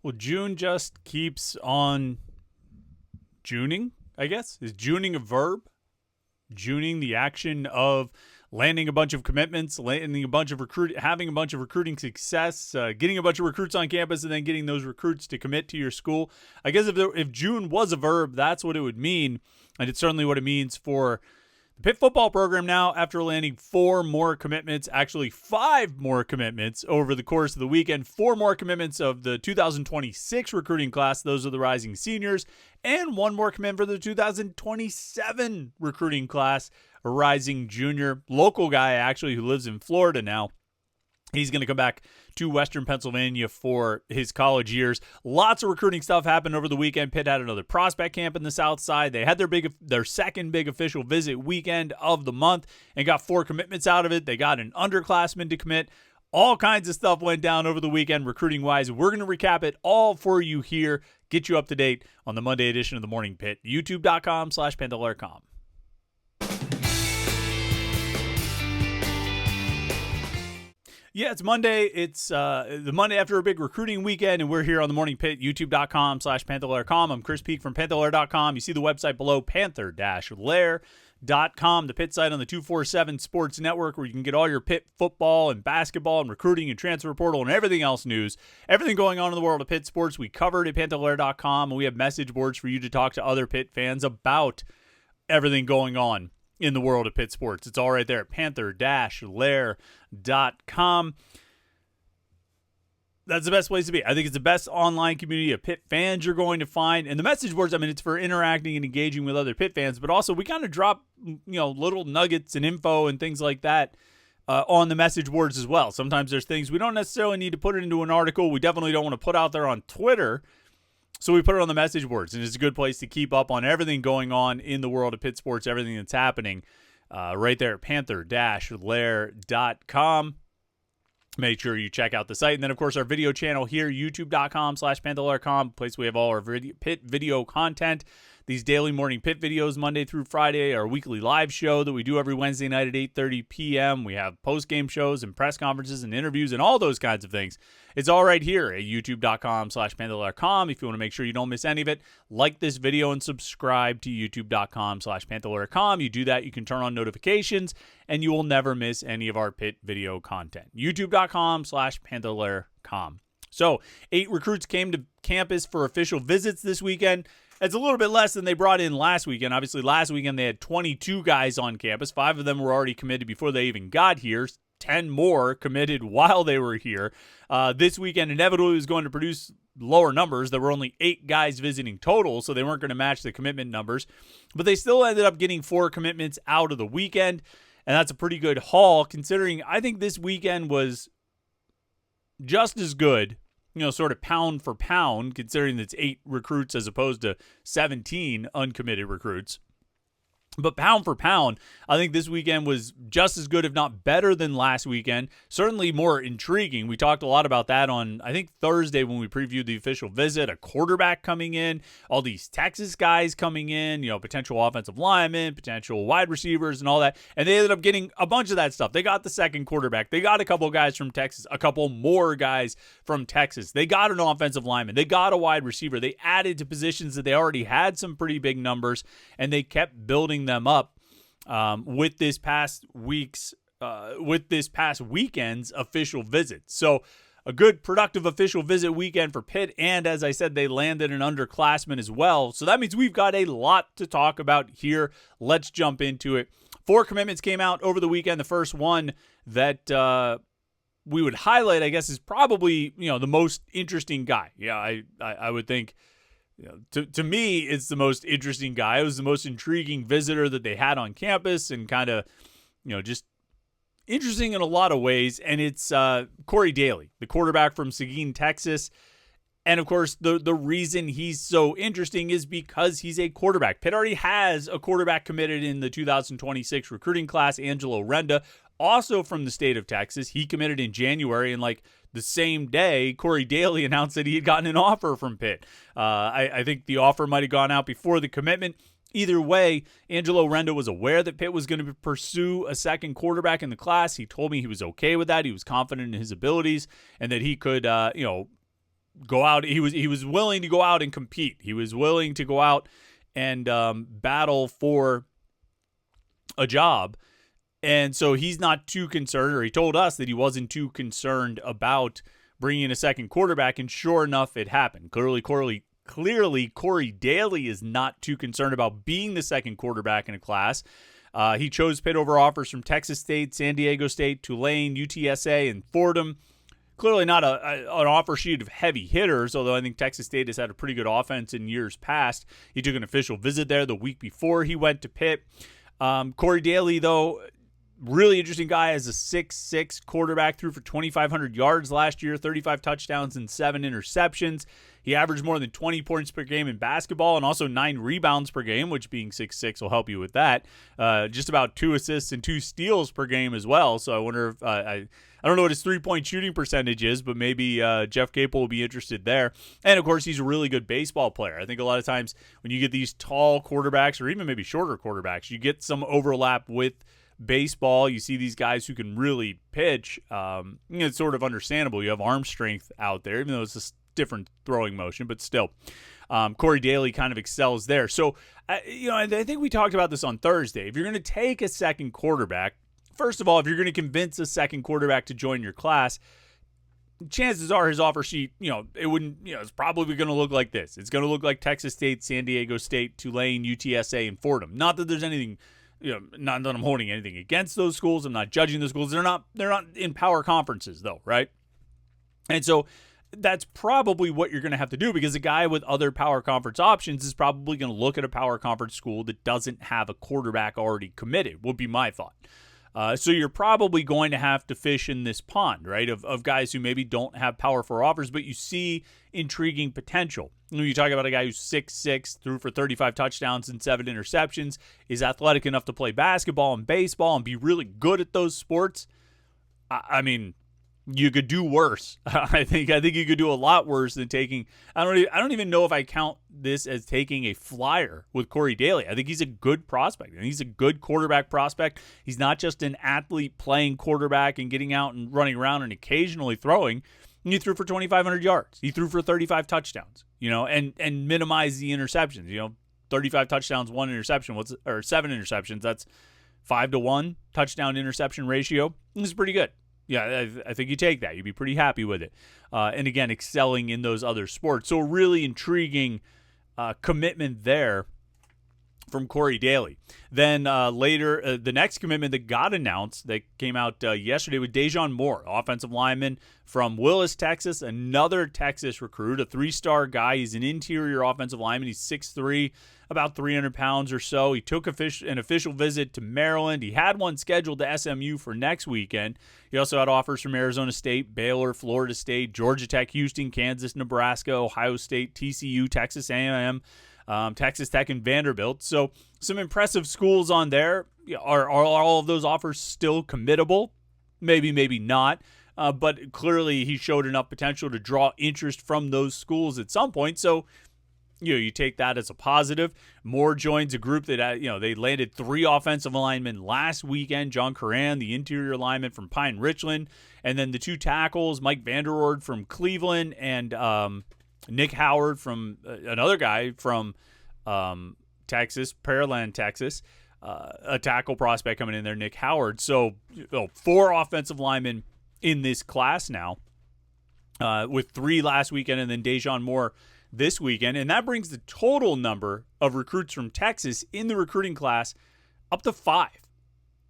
Well, June just keeps on Juning, I guess. Is Juning a verb? Juning, the action of landing a bunch of commitments, landing a bunch of having a bunch of recruiting success, getting a bunch of recruits on campus, and then getting those recruits to commit to your school. I guess if June was a verb, that's what it would mean, and it's certainly what it means for the Pitt football program now after landing 4 more commitments, actually 5 more commitments over the course of the weekend, 4 more commitments of the 2026 recruiting class. Those are the rising seniors, and 1 more commitment for the 2027 recruiting class, a rising junior, local guy actually who lives in Florida now. He's going to come back to Western Pennsylvania for his college years. Lots of recruiting stuff happened over the weekend. Pitt had another prospect camp in the South Side. They had their second big official visit weekend of the month and got 4 commitments out of it. They got an underclassman to commit. All kinds of stuff went down over the weekend recruiting-wise. We're going to recap it all for you here, get you up to date on the Monday edition of the Morning Pitt. YouTube.com/Panther-Lair.com. Yeah, it's Monday. It's the Monday after a big recruiting weekend, and we're here on the Morning Pitt, youtube.com/Panther-Lair.com. I'm Chris Peak from Panther-Lair.com. You see the website below, Panther-Lair.com, the Pitt site on the 247 Sports Network, where you can get all your Pitt football and basketball and recruiting and transfer portal and everything else news. Everything going on in the world of Pitt sports, we covered at Panther-Lair.com, and we have message boards for you to talk to other Pitt fans about everything going on in the world of Pitt sports. It's all right there at Panther-Lair.com. That's the best place to be. I think it's the best online community of Pitt fans you're going to find. And the message boards, I mean, it's for interacting and engaging with other Pitt fans, but also we kind of drop, little nuggets and info and things like that on the message boards as well. Sometimes there's things we don't necessarily need to put it into an article. We definitely don't want to put out there on Twitter. So we put it on the message boards, and it's a good place to keep up on everything going on in the world of Pitt sports, everything that's happening right there at Panther-Lair.com. Make sure you check out the site. And then, of course, our video channel here, youtube.com/Panther-Lair.com, place we have all our Pitt video content. These daily Morning Pitt videos, Monday through Friday, our weekly live show that we do every Wednesday night at 8:30 p.m. We have post-game shows and press conferences and interviews and all those kinds of things. It's all right here at youtube.com/Panther-Lair.com. If you want to make sure you don't miss any of it, like this video and subscribe to youtube.com/Panther-Lair.com. You do that, you can turn on notifications, and you will never miss any of our Pitt video content. youtube.com/Panther-Lair.com. So, 8 recruits came to campus for official visits this weekend. It's a little bit less than they brought in last weekend. Obviously, last weekend they had 22 guys on campus. 5 of them were already committed before they even got here. 10 more committed while they were here. This weekend inevitably was going to produce lower numbers. There were only 8 guys visiting total, so they weren't going to match the commitment numbers. But they still ended up getting 4 commitments out of the weekend, and that's a pretty good haul considering I think this weekend was just as good, sort of pound for pound, considering it's 8 recruits as opposed to 17 uncommitted recruits. But pound for pound, I think this weekend was just as good, if not better than last weekend. Certainly more intriguing. We talked a lot about that on, I think, Thursday when we previewed the official visit. A quarterback coming in, all these Texas guys coming in, potential offensive linemen, potential wide receivers and all that. And they ended up getting a bunch of that stuff. They got the second quarterback. They got a couple guys from Texas, a couple more guys from Texas. They got an offensive lineman. They got a wide receiver. They added to positions that they already had some pretty big numbers, and they kept building them up with this past weekend's official visit. So a good productive official visit weekend for Pitt, and as I said, they landed an underclassman as well. So that means we've got a lot to talk about here. Let's jump into it. 4 commitments came out over the weekend. The first one that we would highlight, I guess, is probably the most interesting guy. Yeah, I would think. To me, it's the most interesting guy. It was the most intriguing visitor that they had on campus, and kind of, just interesting in a lot of ways. And it's Corey Daly, the quarterback from Seguin, Texas. And of course, the reason he's so interesting is because he's a quarterback. Pitt already has a quarterback committed in the 2026 recruiting class, Angelo Renda, also from the state of Texas. He committed in January, and the same day, Corey Daly announced that he had gotten an offer from Pitt. I think the offer might have gone out before the commitment. Either way, Angelo Renda was aware that Pitt was going to pursue a second quarterback in the class. He told me he was okay with that. He was confident in his abilities and that he could, go out. He was willing to go out and compete. He was willing to go out and battle for a job. And so he's not too concerned, or he told us that he wasn't too concerned about bringing in a second quarterback, and sure enough, it happened. Clearly, Corey Daly is not too concerned about being the second quarterback in a class. He chose Pitt over offers from Texas State, San Diego State, Tulane, UTSA, and Fordham. Clearly not an offer sheet of heavy hitters, although I think Texas State has had a pretty good offense in years past. He took an official visit there the week before he went to Pitt. Corey Daly, though, really interesting guy as a 6'6 quarterback, threw for 2,500 yards last year, 35 touchdowns and 7 interceptions. He averaged more than 20 points per game in basketball and also 9 rebounds per game, which being 6'6 will help you with that. Just about 2 assists and 2 steals per game as well. So I wonder if I don't know what his 3-point shooting percentage is, but maybe Jeff Capel will be interested there. And, of course, he's a really good baseball player. I think a lot of times when you get these tall quarterbacks or even maybe shorter quarterbacks, you get some overlap with baseball. You see these guys who can really pitch. It's sort of understandable. You have arm strength out there, even though it's a different throwing motion, but still. Corey Daly kind of excels there. So, I think we talked about this on Thursday. If you're going to take a second quarterback, first of all, if you're going to convince a second quarterback to join your class, chances are his offer sheet, it's probably going to look like this. It's going to look like Texas State, San Diego State, Tulane, UTSA, and Fordham. Not that there's anything, not that I'm holding anything against those schools. I'm not judging the schools. They're not in power conferences though, right? And so that's probably what you're going to have to do, because a guy with other power conference options is probably going to look at a power conference school that doesn't have a quarterback already committed, would be my thought. So you're probably going to have to fish in this pond, right, of guys who maybe don't have Power 4 offers, but you see intriguing potential. You talk about a guy who's 6'6", threw for 35 touchdowns and 7 interceptions, is athletic enough to play basketball and baseball and be really good at those sports. I mean, you could do worse. I think you could do a lot worse than taking. I don't even know if I count this as taking a flyer with Corey Daly. I think he's a good prospect, and he's a good quarterback prospect. He's not just an athlete playing quarterback and getting out and running around and occasionally throwing. He threw for 2,500 yards. He threw for 35 touchdowns. And minimize the interceptions. 35 touchdowns, 1 interception. Or 7 interceptions? That's 5-to-1 touchdown interception ratio. This is pretty good. Yeah, I think you take that. You'd be pretty happy with it. And again, excelling in those other sports. So really intriguing commitment there from Corey Daly. Then later, the next commitment that got announced that came out yesterday with Dejon Moore, offensive lineman from Willis, Texas, another Texas recruit, a 3-star guy. He's an interior offensive lineman. He's 6'3", about 300 pounds or so. He took an official visit to Maryland. He had one scheduled to SMU for next weekend. He also had offers from Arizona State, Baylor, Florida State, Georgia Tech, Houston, Kansas, Nebraska, Ohio State, TCU, Texas A&M, Texas Tech, and Vanderbilt. So some impressive schools on there. Are all of those offers still committable? Maybe, maybe not. But clearly he showed enough potential to draw interest from those schools at some point. So, you take that as a positive. Moore joins a group that, they landed 3 offensive linemen last weekend. John Curran, the interior lineman from Pine Richland. And then the 2 tackles, Mike Vanderord from Cleveland and Nick Howard from another guy from Texas, Pearland, Texas. A tackle prospect coming in there, Nick Howard. So 4 offensive linemen in this class now, with 3 last weekend and then Dejon Moore this weekend. And that brings the total number of recruits from Texas in the recruiting class up to 5.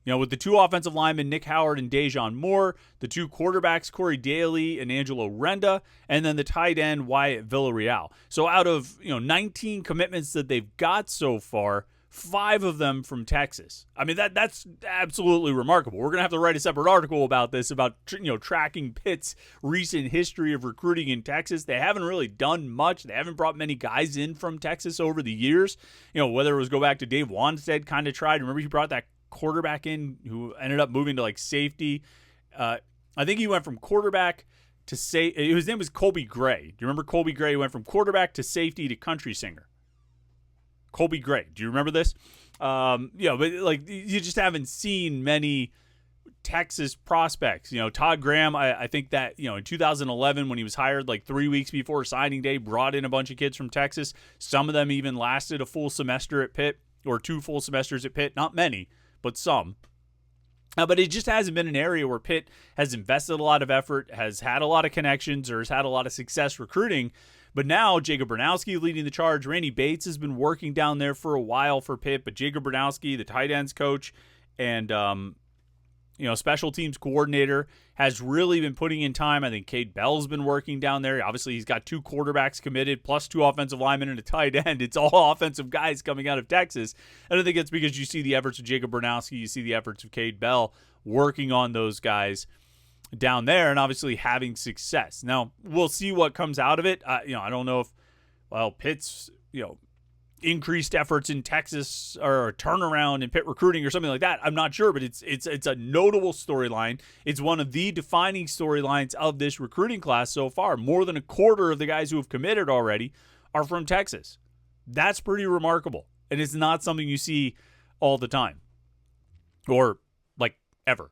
With the 2 offensive linemen, Nick Howard and Dejon Moore, the 2 quarterbacks, Corey Daly and Angelo Renda, and then the tight end, Wyatt Villarreal. So out of 19 commitments that they've got so far, 5 of them from Texas. I mean, that's absolutely remarkable. We're going to have to write a separate article about this, about tracking Pitt's recent history of recruiting in Texas. They haven't really done much. They haven't brought many guys in from Texas over the years. Whether it was go back to Dave Wanstead, kind of tried. Remember, he brought that quarterback in who ended up moving to safety. I think he went from quarterback to his name was Colby Gray. Do you remember Colby Gray? He went from quarterback to safety to country singer. Colby Gray. Do you remember this? But you just haven't seen many Texas prospects. Todd Graham, I think that, in 2011 when he was hired like 3 weeks before signing day, brought in a bunch of kids from Texas. Some of them even lasted a full semester at Pitt or 2 full semesters at Pitt. Not many, but some. But it just hasn't been an area where Pitt has invested a lot of effort, has had a lot of connections, or has had a lot of success recruiting. But now Jacob Bernowski leading the charge. Randy Bates has been working down there for a while for Pitt, but Jacob Bernowski, the tight ends coach, and special teams coordinator, has really been putting in time. I think Cade Bell's been working down there. Obviously, he's got 2 quarterbacks committed, plus 2 offensive linemen and a tight end. It's all offensive guys coming out of Texas. I don't think it's because you see the efforts of Jacob Bernowski, you see the efforts of Cade Bell working on those guys down there and obviously having success. Now, we'll see what comes out of it. I don't know if, Pitt's, increased efforts in Texas or a turnaround in Pitt recruiting or something like that. I'm not sure, but it's a notable storyline. It's one of the defining storylines of this recruiting class so far. More than a quarter of the guys who have committed already are from Texas. That's pretty remarkable, and it's not something you see all the time or like ever.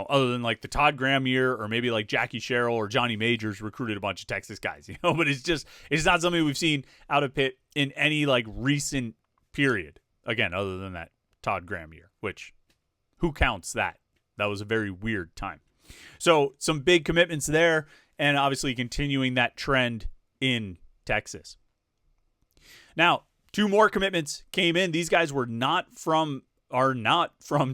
Other than like the Todd Graham year or maybe like Jackie Sherrill or Johnny Majors recruited a bunch of Texas guys, but it's not something we've seen out of Pitt in any like recent period. Again, other than that Todd Graham year, which who counts that? That was a very weird time. So some big commitments there and obviously continuing that trend in Texas. Now, 2 more commitments came in. These guys are not from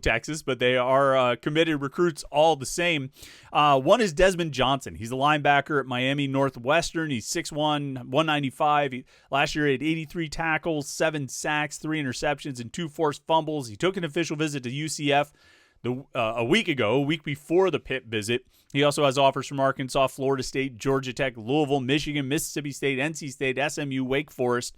Texas, but they are committed recruits all the same. One is Desmond Johnson. He's a linebacker at Miami Northwestern. He's 6'1", 195. Last year he had 83 tackles, 7 sacks, 3 interceptions, and 2 forced fumbles. He took an official visit to UCF a week before the Pitt visit. He also has offers from Arkansas, Florida State, Georgia Tech, Louisville, Michigan, Mississippi State, NC State, SMU, Wake Forest.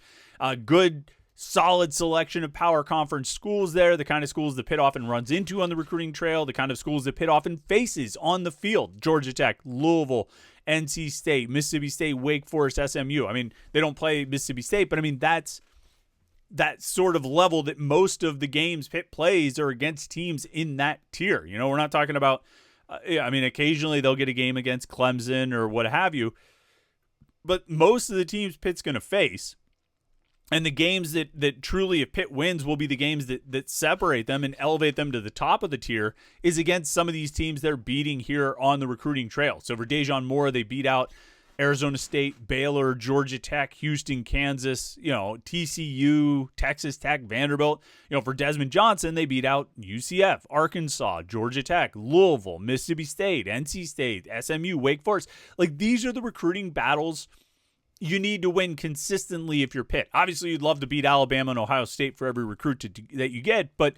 Good solid selection of power conference schools there, the kind of schools that Pitt often runs into on the recruiting trail, the kind of schools that Pitt often faces on the field. Georgia Tech, Louisville, NC State, Mississippi State, Wake Forest, SMU. I mean, they don't play Mississippi State, but I mean, that's that sort of level that most of the games Pitt plays are against teams in that tier. We're not talking about, occasionally they'll get a game against Clemson or what have you, but most of the teams Pitt's going to face, and the games that truly, if Pitt wins, will be the games that separate them and elevate them to the top of the tier, is against some of these teams they're beating here on the recruiting trail. So for Dejon Moore, they beat out Arizona State, Baylor, Georgia Tech, Houston, Kansas, TCU, Texas Tech, Vanderbilt. For Desmond Johnson, they beat out UCF, Arkansas, Georgia Tech, Louisville, Mississippi State, NC State, SMU, Wake Forest. Like, these are the recruiting battles you need to win consistently if you're Pitt. Obviously, you'd love to beat Alabama and Ohio State for every recruit that you get, but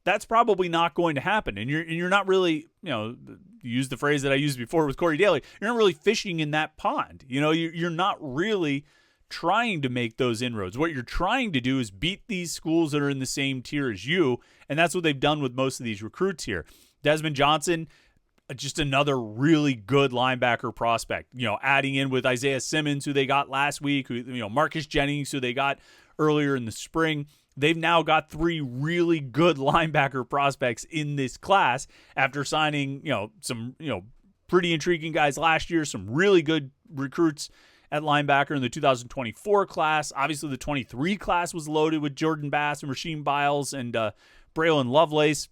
that's probably not going to happen. And you're not really, use the phrase that I used before with Corey Daly, you're not really fishing in that pond. You're not really trying to make those inroads. What you're trying to do is beat these schools that are in the same tier as you, and that's what they've done with most of these recruits here. Desmond Johnson, just another really good linebacker prospect, adding in with Isaiah Simmons, who they got last week, Marcus Jennings, who they got earlier in the spring. They've now got 3 really good linebacker prospects in this class after signing, some, pretty intriguing guys last year, some really good recruits at linebacker in the 2024 class. Obviously, the 23 class was loaded with Jordan Bass and Rasheem Biles and Braylon Lovelace.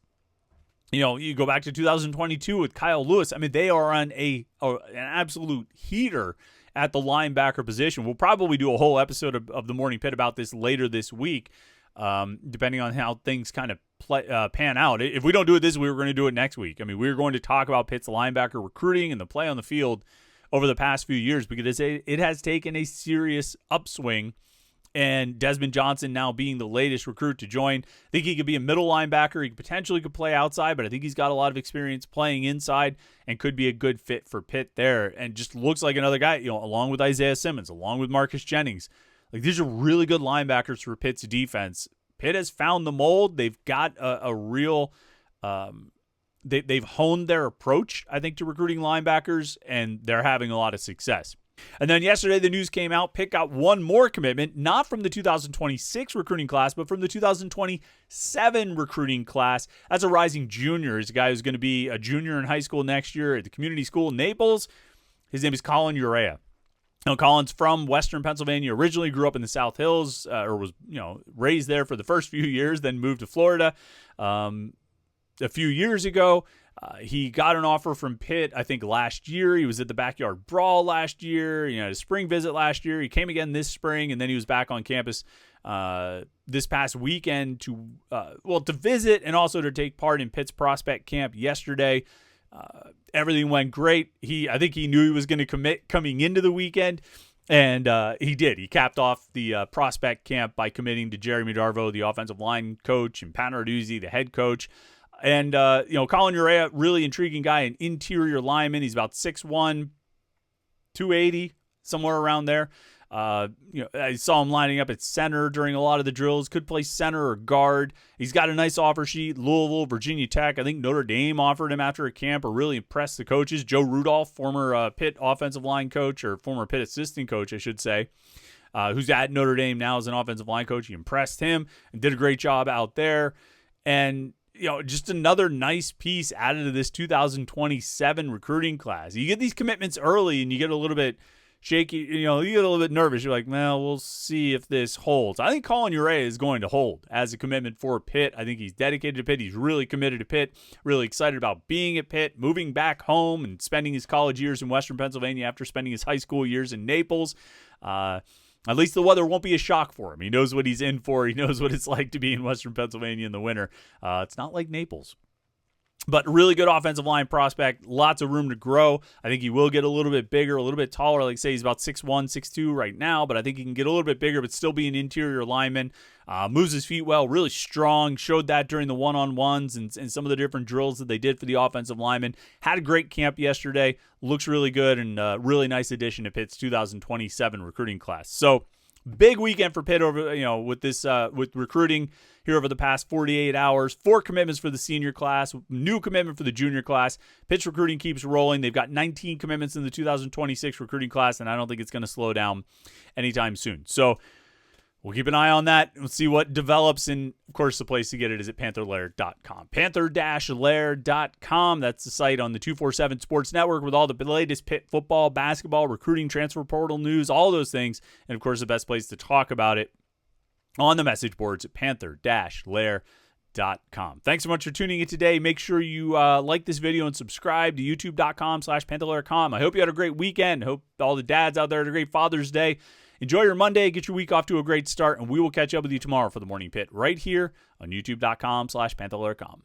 You go back to 2022 with Kyle Lewis. I mean, they are on an absolute heater at the linebacker position. We'll probably do a whole episode of the Morning Pit about this later this week, depending on how things kind of pan out. If we don't do it this week, we're going to do it next week. I mean, we're going to talk about Pitt's linebacker recruiting and the play on the field over the past few years, because it has taken a serious upswing. And Desmond Johnson now being the latest recruit to join. I think he could be a middle linebacker. He potentially could play outside, but I think he's got a lot of experience playing inside and could be a good fit for Pitt there. And just looks like another guy, along with Isaiah Simmons, along with Marcus Jennings. Like, these are really good linebackers for Pitt's defense. Pitt has found the mold. They've got a real they've honed their approach, I think, to recruiting linebackers, and they're having a lot of success. And then yesterday, the news came out. Pitt got one more commitment, not from the 2026 recruiting class, but from the 2027 recruiting class. That's a rising junior. He's a guy who's going to be a junior in high school next year at the community school in Naples. His name is Colin Urea. Now, Colin's from Western Pennsylvania, originally grew up in the South Hills, or was raised there for the first few years, then moved to Florida. A few years ago, he got an offer from Pitt, I think, last year. He was at the Backyard Brawl last year, a spring visit last year. He came again this spring, and then he was back on campus this past weekend to visit and also to take part in Pitt's prospect camp yesterday. Everything went great. I think he knew he was going to commit coming into the weekend, and he did. He capped off the prospect camp by committing to Jeremy Darvo, the offensive line coach, and Pat Narduzzi, the head coach. And, Colin Urea, really intriguing guy, an interior lineman. He's about 6'1", 280, somewhere around there. I saw him lining up at center during a lot of the drills. Could play center or guard. He's got a nice offer sheet. Louisville, Virginia Tech. I think Notre Dame offered him after a camp or really impressed the coaches. Joe Rudolph, former Pitt offensive line coach, or former Pitt assistant coach, I should say, who's at Notre Dame now as an offensive line coach. He impressed him and did a great job out there. And just another nice piece added to this 2027 recruiting class. You get these commitments early and you get a little bit shaky, you get a little bit nervous. You're like, well, we'll see if this holds. I think Colin Urea is going to hold as a commitment for Pitt. I think he's dedicated to Pitt. He's really committed to Pitt, really excited about being at Pitt, moving back home and spending his college years in Western Pennsylvania after spending his high school years in Naples. At least the weather won't be a shock for him. He knows what he's in for. He knows what it's like to be in Western Pennsylvania in the winter. It's not like Naples. But really good offensive line prospect. Lots of room to grow. I think he will get a little bit bigger, a little bit taller. Like, say, he's about 6'1", 6'2" right now. But I think he can get a little bit bigger but still be an interior lineman. Moves his feet well, really strong. Showed that during the one-on-ones and some of the different drills that they did for the offensive linemen. Had a great camp yesterday. Looks really good and really nice addition to Pitt's 2027 recruiting class. So big weekend for Pitt over, with this with recruiting here over the past 48 hours. 4 commitments for the senior class, new commitment for the junior class. Pitt's recruiting keeps rolling. They've got 19 commitments in the 2026 recruiting class, and I don't think it's going to slow down anytime soon. So we'll keep an eye on that. We'll see what develops. And, of course, the place to get it is at Panther-Lair.com. Panther-Lair.com. That's the site on the 247 Sports Network with all the latest Pitt football, basketball, recruiting, transfer portal news, all those things. And, of course, the best place to talk about it on the message boards at Panther-Lair.com. Thanks so much for tuning in today. Make sure you like this video and subscribe to youtube.com/Panther-Lair.com. I hope you had a great weekend. I hope all the dads out there had a great Father's Day. Enjoy your Monday. Get your week off to a great start, and we will catch up with you tomorrow for the Morning Pit right here on youtube.com/Panther-Lair.com.